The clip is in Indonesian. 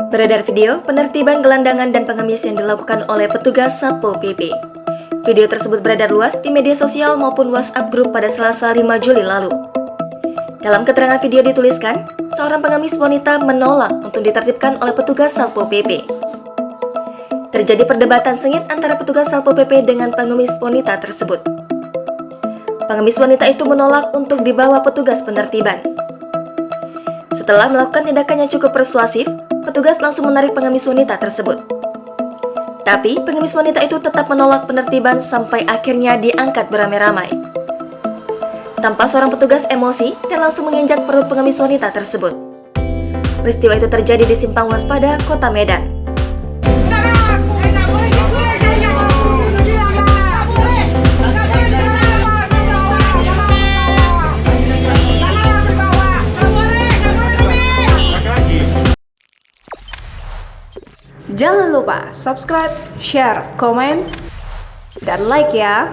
Beredar video penertiban gelandangan dan pengemis yang dilakukan oleh petugas Satpol PP. Video tersebut beredar luas di media sosial maupun WhatsApp grup pada Selasa 5 Juli lalu. Dalam keterangan video dituliskan, seorang pengemis wanita menolak untuk ditertibkan oleh petugas Satpol PP. Terjadi perdebatan sengit antara petugas Satpol PP dengan pengemis wanita tersebut. Pengemis wanita itu menolak untuk dibawa petugas penertiban. Setelah melakukan tindakan yang cukup persuasif, petugas langsung menarik pengemis wanita tersebut. Tapi, pengemis wanita itu tetap menolak penertiban sampai akhirnya diangkat beramai-ramai. Tanpa seorang petugas emosi dan langsung menginjak perut pengemis wanita tersebut. Peristiwa itu terjadi di Simpang Waspada, Kota Medan. Jangan lupa subscribe, share, komen, dan like ya.